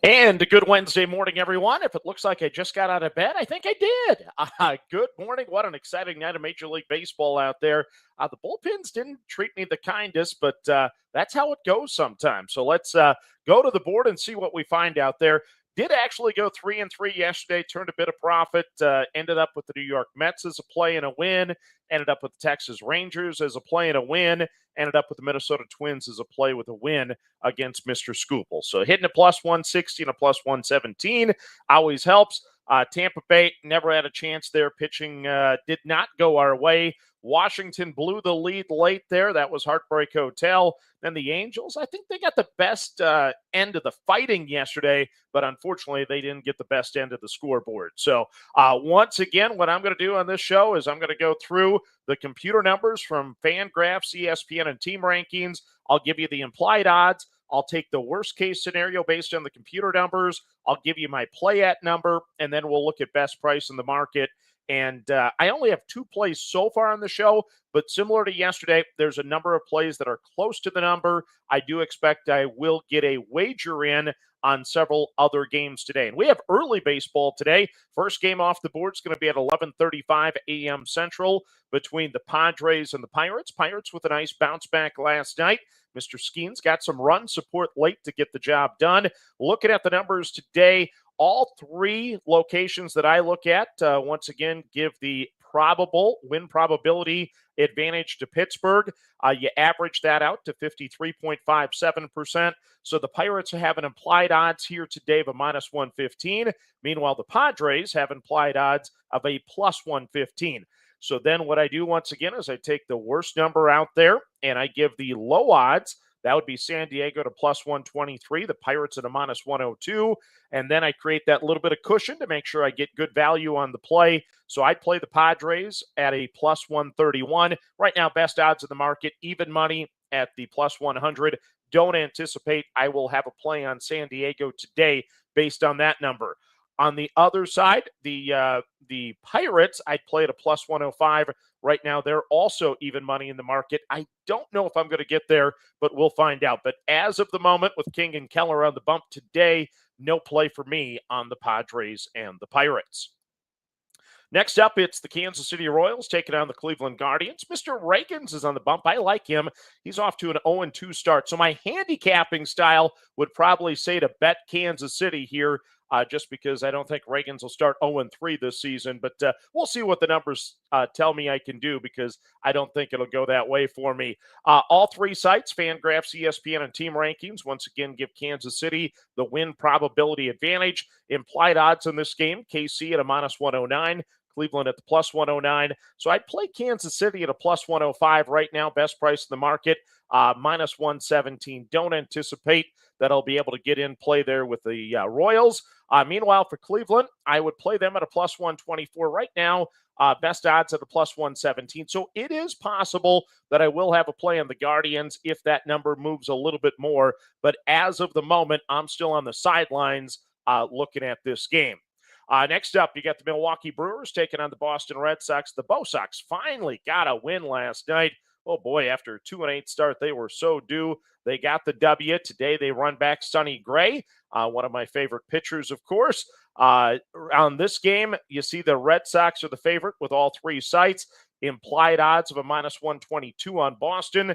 And a good Wednesday morning, everyone. If it looks like I just got out of bed, I think I did. Good morning. What an exciting night of Major League Baseball out there. The bullpens didn't treat me the kindest, but that's how it goes sometimes. So let's go to the board and see what we find out there. Did actually go 3-3 yesterday, turned a bit of profit, ended up with the New York Mets as a play and a win, ended up with the Texas Rangers as a play and a win, ended up with the Minnesota Twins as a play with a win against Mr. Scoople. So hitting a plus 160 and a plus 117 always helps. Tampa Bay never had a chance there. Pitching did not go our way. Washington blew the lead late there. That was Heartbreak Hotel. Then the Angels, I think they got the best end of the fighting yesterday, but unfortunately they didn't get the best end of the scoreboard. So once again, what I'm going to do on this show is I'm going to go through the computer numbers from FanGraphs, ESPN, and TeamRankings. I'll give you the implied odds. I'll take the worst case scenario based on the computer numbers. I'll give you my play at number, and then we'll look at best price in the market. And I only have 2 plays so far on the show, but similar to yesterday, there's a number of plays that are close to the number. I do expect I will get a wager in on several other games today. And we have early baseball today. First game off the board is going to be at 11:35 a.m. Central between the Padres and the Pirates. Pirates with a nice bounce back last night. Mr. Skeens got some run support late to get the job done. Looking at the numbers today, all 3 locations that I look at, once again, give the probable win probability advantage to Pittsburgh. You average that out to 53.57%. So the Pirates have an implied odds here today of a minus 115. Meanwhile, the Padres have implied odds of a plus 115. So then what I do once again is I take the worst number out there and I give the low odds. That would be San Diego to plus 123, the Pirates at a minus 102. And then I create that little bit of cushion to make sure I get good value on the play. So I'd play the Padres at a plus 131. Right now, best odds in the market, even money at the plus 100. Don't anticipate I will have a play on San Diego today based on that number. On the other side, the Pirates, I'd play at a plus 105. Right now, they're also even money in the market. I don't know if I'm going to get there, but we'll find out. But as of the moment, with King and Keller on the bump today, no play for me on the Padres and the Pirates. Next up, it's the Kansas City Royals taking on the Cleveland Guardians. Mr. Reagans is on the bump. I like him. He's off to an 0-2 start. So my handicapping style would probably say to bet Kansas City here, just because I don't think Reagans will start 0-3 this season. But we'll see what the numbers tell me I can do, because I don't think it'll go that way for me. All 3 sites, FanGraphs, ESPN, and TeamRankings, once again give Kansas City the win probability advantage. Implied odds in this game, KC at a minus 109. Cleveland at the plus 109. So I'd play Kansas City at a plus 105 right now. Best price in the market, minus 117. Don't anticipate that I'll be able to get in play there with the Royals. Meanwhile, for Cleveland, I would play them at a plus 124 right now. Best odds at a plus 117. So it is possible that I will have a play on the Guardians if that number moves a little bit more. But as of the moment, I'm still on the sidelines looking at this game. Next up, you got the Milwaukee Brewers taking on the Boston Red Sox. The Bo Sox finally got a win last night. Oh boy, after a 2-8 start, they were so due. They got the W. Today they run back Sonny Gray, one of my favorite pitchers, of course. On this game, you see the Red Sox are the favorite with all 3 sites. Implied odds of a minus 122 on Boston.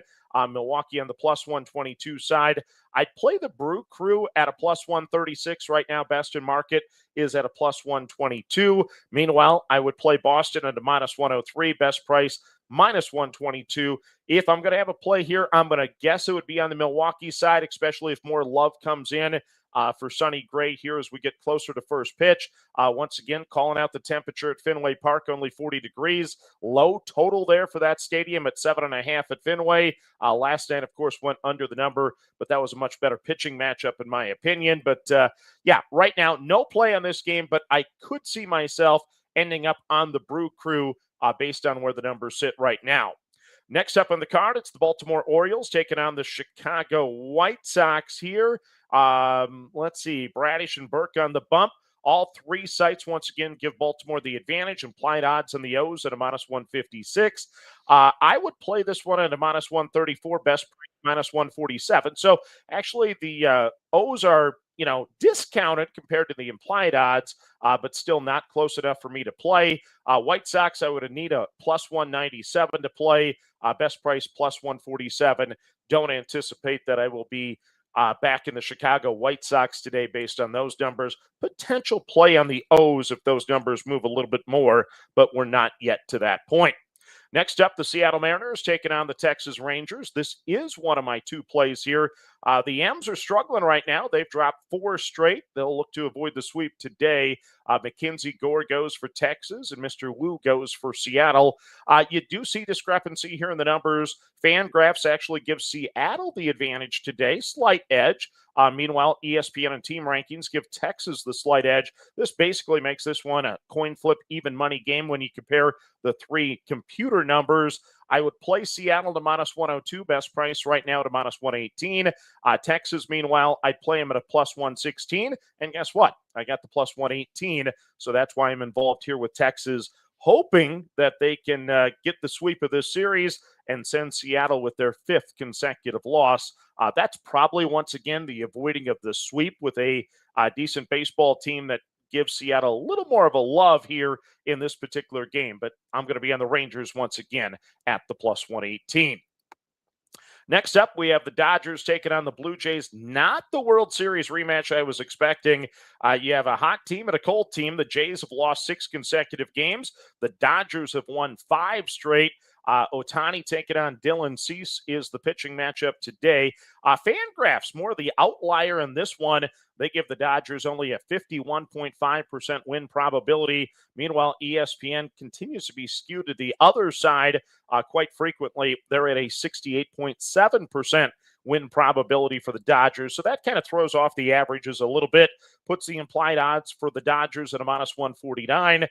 Milwaukee on the plus 122 side. I'd play the Brew Crew at a plus 136 right now. Best in market is at a plus 122. Meanwhile, I would play Boston at a minus 103. Best price, minus 122. If I'm going to have a play here, I'm going to guess it would be on the Milwaukee side, especially if more love comes in for Sonny Gray here as we get closer to first pitch. Once again, calling out the temperature at Fenway Park, only 40 degrees. Low total there for that stadium at 7.5 at Fenway. Last night, of course, went under the number, but that was a much better pitching matchup in my opinion. But yeah, right now, no play on this game, but I could see myself ending up on the Brew Crew based on where the numbers sit right now. Next up on the card, it's the Baltimore Orioles taking on the Chicago White Sox here. Let's see, Bradish and Burke on the bump. All 3 sites, once again, give Baltimore the advantage. Implied odds on the O's at a minus 156. I would play this one at a minus 134, best minus 147. So actually the O's are discounted compared to the implied odds, but still not close enough for me to play. White Sox, I would need a plus 197 to play. Best price plus 147. Don't anticipate that I will be back in the Chicago White Sox today based on those numbers. Potential play on the O's if those numbers move a little bit more, but we're not yet to that point. Next up, the Seattle Mariners taking on the Texas Rangers. This is one of my two plays here. The M's are struggling right now. They've dropped 4 straight. They'll look to avoid the sweep today. Mackenzie Gore goes for Texas, and Mr. Wu goes for Seattle. You do see discrepancy here in the numbers. FanGraphs actually gives Seattle the advantage today, slight edge. Meanwhile, ESPN and TeamRankings give Texas the slight edge. This basically makes this one a coin flip even money game when you compare the 3 computer numbers. I would play Seattle to minus 102, best price right now to minus 118. Texas, meanwhile, I'd play them at a plus 116. And guess what? I got the plus 118. So that's why I'm involved here with Texas, hoping that they can get the sweep of this series and send Seattle with their 5th consecutive loss. That's probably, once again, the avoiding of the sweep with a decent baseball team that gives Seattle a little more of a love here in this particular game. But I'm going to be on the Rangers once again at the plus 118. Next up, we have the Dodgers taking on the Blue Jays. Not the World Series rematch I was expecting. You have a hot team and a cold team. The Jays have lost 6 consecutive games. The Dodgers have won 5 straight. Ohtani taking on Dylan Cease is the pitching matchup today. FanGraphs, more the outlier in this one. They give the Dodgers only a 51.5% win probability. Meanwhile, ESPN continues to be skewed to the other side quite frequently. They're at a 68.7% win probability for the Dodgers. So that kind of throws off the averages a little bit, puts the implied odds for the Dodgers at a minus 149.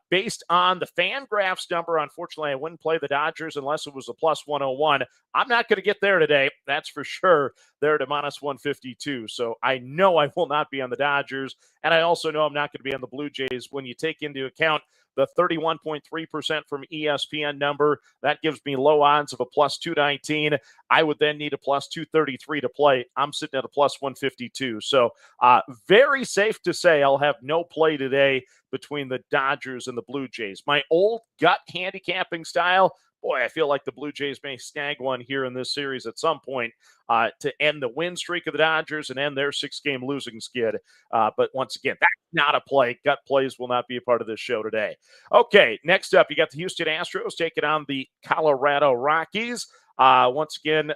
Based on the FanGraphs number, unfortunately, I wouldn't play the Dodgers unless it was a plus 101. I'm not going to get there today. That's for sure. They're at a minus 152. So I know I will not be on the Dodgers. And I also know I'm not going to be on the Blue Jays. When you take into account the 31.3% from ESPN number, that gives me low odds of a plus 219. I would then need a plus 233 to play. I'm sitting at a plus 152. So very safe to say I'll have no play today between the Dodgers and the Blue Jays. My old gut handicapping style, boy, I feel like the Blue Jays may snag one here in this series at some point to end the win streak of the Dodgers and end their 6-game losing skid. But once again, that's not a play. Gut plays will not be a part of this show today. Okay, next up, you got the Houston Astros taking on the Colorado Rockies. Once again,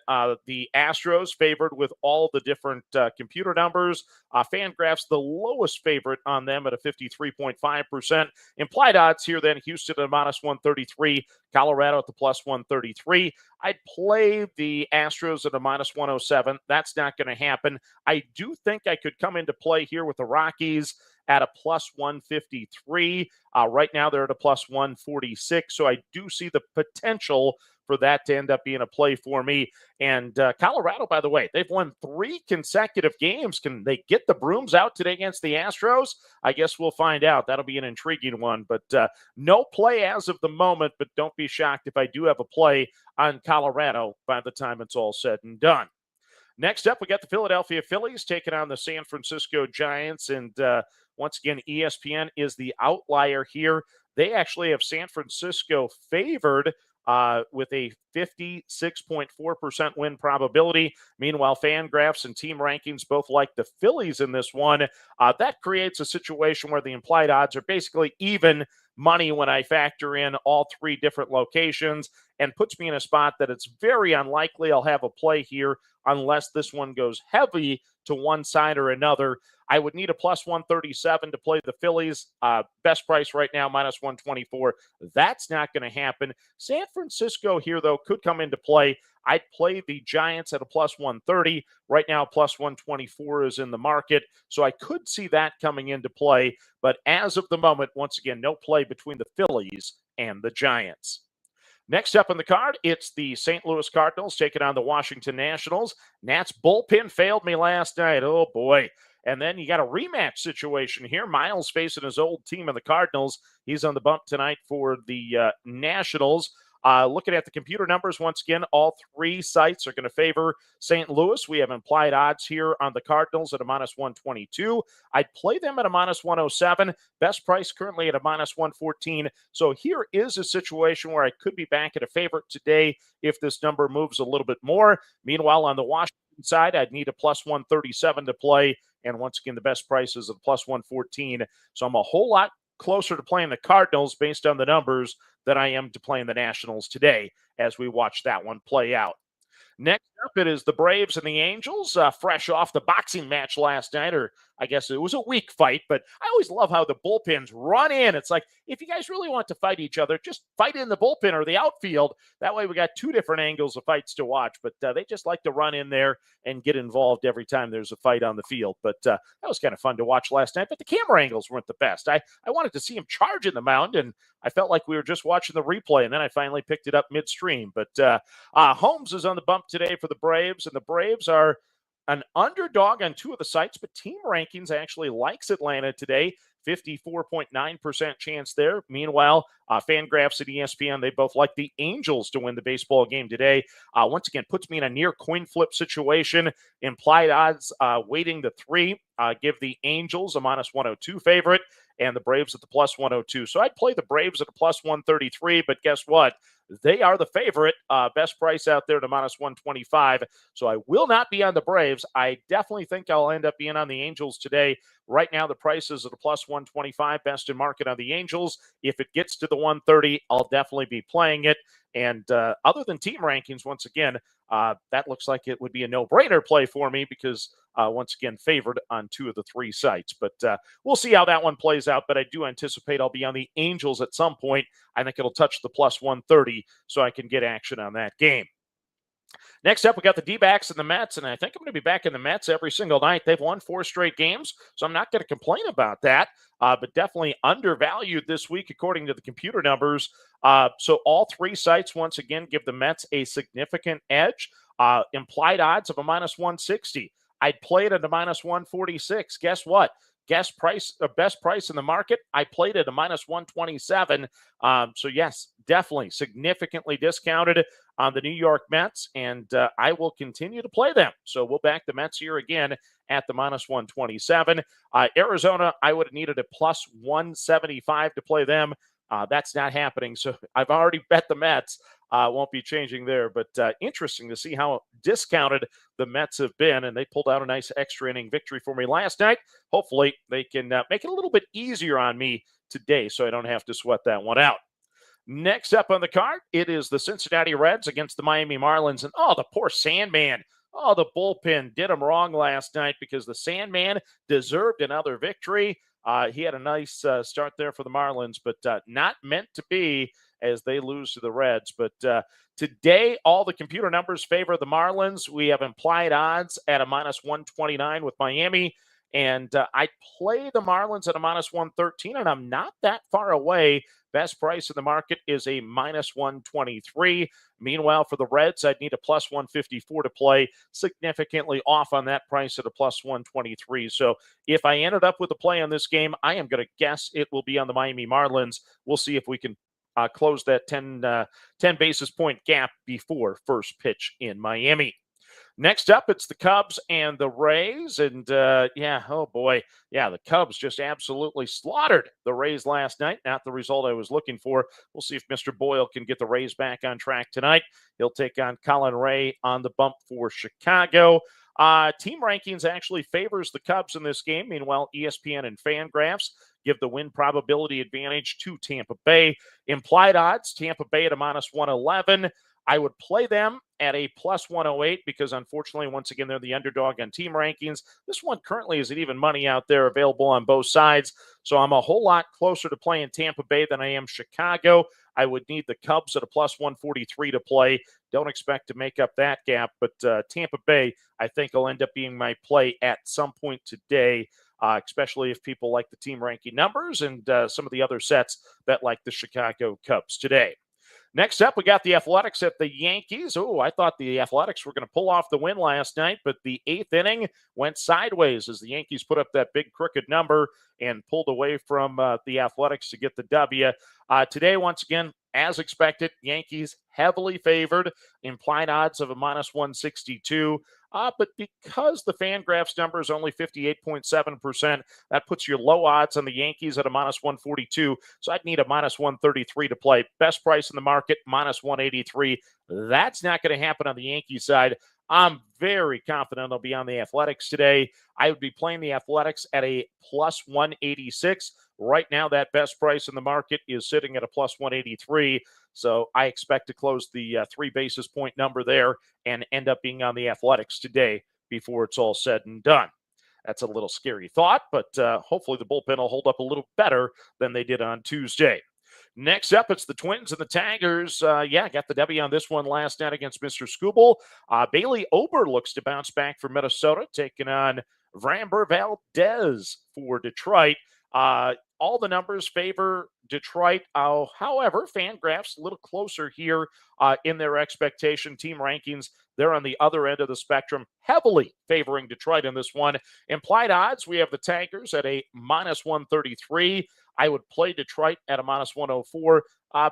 the Astros favored with all the different computer numbers. FanGraphs, the lowest favorite on them at a 53.5%. Implied odds here then, Houston at minus 133, Colorado at the plus 133. I'd play the Astros at a minus 107. That's not going to happen. I do think I could come into play here with the Rockies at a plus 153. Right now, they're at a plus 146. So I do see the potential for that to end up being a play for me. And Colorado, by the way, they've won 3 consecutive games. Can they get the brooms out today against the Astros? I guess we'll find out. That'll be an intriguing one. But no play as of the moment, but don't be shocked if I do have a play on Colorado by the time it's all said and done. Next up, we got the Philadelphia Phillies taking on the San Francisco Giants. And once again, ESPN is the outlier here. They actually have San Francisco favored with a 56.4% win probability. Meanwhile, FanGraphs and TeamRankings both like the Phillies in this one. That creates a situation where the implied odds are basically even money when I factor in all 3 different locations, and puts me in a spot that it's very unlikely I'll have a play here unless this one goes heavy to one side or another. I would need a plus 137 to play the Phillies. Best price right now, minus 124. That's not going to happen. San Francisco here, though, could come into play. I'd play the Giants at a plus 130. Right now, plus 124 is in the market. So I could see that coming into play. But as of the moment, once again, no play between the Phillies and the Giants. Next up on the card, it's the St. Louis Cardinals taking on the Washington Nationals. Nats bullpen failed me last night. Oh, boy. And then you got a rematch situation here. Miles facing his old team in the Cardinals. He's on the bump tonight for the Nationals. Looking at the computer numbers, once again, all three sites are going to favor St. Louis. We have implied odds here on the Cardinals at a minus 122. I'd play them at a minus 107. Best price currently at a minus 114. So here is a situation where I could be back at a favorite today if this number moves a little bit more. Meanwhile, on the Washington side, I'd need a plus 137 to play. And once again, the best price is a plus 114. So I'm a whole lot closer to playing the Cardinals based on the numbers than I am to playing the Nationals today as we watch that one play out. Next up, it is the Braves and the Angels, fresh off the boxing match last night, or I guess it was a weak fight, but I always love how the bullpens run in. It's like, if you guys really want to fight each other, just fight in the bullpen or the outfield. That way we got two different angles of fights to watch, but they just like to run in there and get involved every time there's a fight on the field. But that was kind of fun to watch last night, but the camera angles weren't the best. I wanted to see him charging the mound, and I felt like we were just watching the replay, and then I finally picked it up midstream. But Holmes is on the bump today for the Braves, and the Braves are an underdog on two of the sites, but TeamRankings actually likes Atlanta today. 54.9% chance there. Meanwhile, FanGraphs at ESPN, they both like the Angels to win the baseball game today. Once again, puts me in a near coin flip situation. Implied odds weighting the 3. Give the Angels a minus 102 favorite and the Braves at the plus 102. So I'd play the Braves at a plus 133, but guess what? They are the favorite. Best price out there to minus 125. So I will not be on the Braves. I definitely think I'll end up being on the Angels today. Right now, the price is at a plus 125, best in market on the Angels. If it gets to the 130, I'll definitely be playing it. And other than TeamRankings, once again, that looks like it would be a no-brainer play for me because, once again, favored on two of the three sites. But we'll see how that one plays out. But I do anticipate I'll be on the Angels at some point. I think it'll touch the plus 130 so I can get action on that game. Next up, we got the D-backs and the Mets, and I think I'm going to be back in the Mets every single night. They've won 4 straight games, so I'm not going to complain about that, but definitely undervalued this week according to the computer numbers. So all three sites, once again, give the Mets a significant edge. Implied odds of a minus 160. I'd play it at a minus 146. Guess what? Best price in the market. I played at a minus 127. So yes, definitely significantly discounted on the New York Mets, and I will continue to play them. So we'll back the Mets here again at the minus 127. Arizona, I would have needed a plus 175 to play them. That's not happening. So I've already bet the Mets. Won't be changing there, but interesting to see how discounted the Mets have been, and they pulled out a nice extra inning victory for me last night. Hopefully they can make it a little bit easier on me today so I don't have to sweat that one out. Next up on the card, it is the Cincinnati Reds against the Miami Marlins, and the poor Sandman. The bullpen did him wrong last night because the Sandman deserved another victory. He had a nice start there for the Marlins, but not meant to be as they lose to the Reds. But today, all the computer numbers favor the Marlins. We have implied odds at a minus 129 with Miami. And I play the Marlins at a minus 113, and I'm not that far away. Best price in the market is a minus 123. Meanwhile, for the Reds, I'd need a plus 154 to play, significantly off on that price at a plus 123. So if I ended up with a play on this game, I am going to guess it will be on the Miami Marlins. We'll see if we can close that 10 basis point gap before first pitch in Miami. Next up, it's the Cubs and the Rays. And the Cubs just absolutely slaughtered the Rays last night. Not the result I was looking for. We'll see if Mr. Boyle can get the Rays back on track tonight. He'll take on Colin Ray on the bump for Chicago. TeamRankings actually favors the Cubs in this game. Meanwhile, ESPN and FanGraphs give the win probability advantage to Tampa Bay. Implied odds, Tampa Bay at a minus 111. I would play them at a plus 108 because, unfortunately, once again, they're the underdog on TeamRankings. This one currently is at even money out there available on both sides. So I'm a whole lot closer to playing Tampa Bay than I am Chicago. I would need the Cubs at a plus 143 to play. Don't expect to make up that gap, but Tampa Bay, I think, will end up being my play at some point today, especially if people like the team ranking numbers and some of the other sets that like the Chicago Cubs today. Next up, we got the Athletics at the Yankees. I thought the Athletics were going to pull off the win last night, but the 8th inning went sideways as the Yankees put up that big crooked number and pulled away from the Athletics to get the W. Today, once again, as expected, Yankees heavily favored, implied odds of a minus 162. But because the FanGraphs number is only 58.7%, that puts your low odds on the Yankees at a minus 142. So I'd need a minus 133 to play. Best price in the market, minus 183. That's not going to happen on the Yankees side. I'm very confident they'll be on the Athletics today. I would be playing the Athletics at a plus 186. Right now, that best price in the market is sitting at a plus 183. So I expect to close the 3 basis point number there and end up being on the Athletics today before it's all said and done. That's a little scary thought, but hopefully the bullpen will hold up a little better than they did on Tuesday. Next up, it's the Twins and the Tigers. Got the W on this one last night against Mr. Skubal. Bailey Ober looks to bounce back for Minnesota, taking on Framber Valdez for Detroit. All the numbers favor Detroit. However, FanGraphs a little closer here in their expectation. TeamRankings, they're on the other end of the spectrum, heavily favoring Detroit in this one. Implied odds, we have the Tigers at a minus 133. I would play Detroit at a minus 104.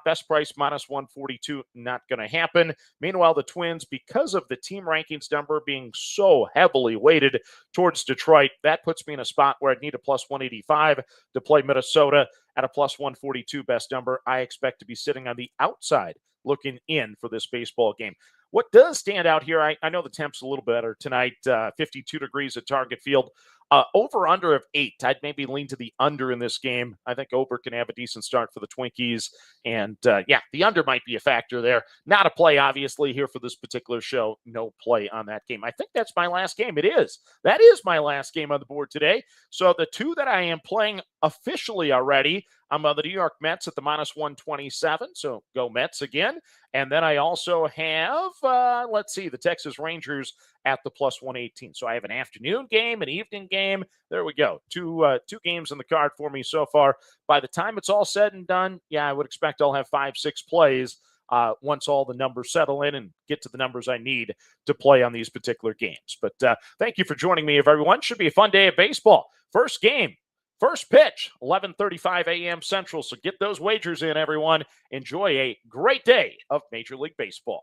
Best price, minus 142, not going to happen. Meanwhile, the Twins, because of the TeamRankings number being so heavily weighted towards Detroit, that puts me in a spot where I'd need a plus 185 to play Minnesota at a plus 142 best number. I expect to be sitting on the outside looking in for this baseball game. What does stand out here, I know the temp's a little better tonight, 52 degrees at Target Field. Over-under of 8. I'd maybe lean to the under in this game. I think Ober can have a decent start for the Twinkies. And, the under might be a factor there. Not a play, obviously, here for this particular show. No play on that game. I think that's my last game. It is. That is my last game on the board today. So the two that I am playing officially already, I'm on the New York Mets at the minus 127. So go Mets again. And then I also have, the Texas Rangers at the plus 118. So I have an afternoon game, an evening game. There we go. Two games in the card for me so far. By the time it's all said and done, I would expect I'll have 5-6 plays once all the numbers settle in and get to the numbers I need to play on these particular games. But thank you for joining me, everyone. Should be a fun day of baseball. First game. First pitch, 11:35 a.m. Central. So get those wagers in, everyone. Enjoy a great day of Major League Baseball.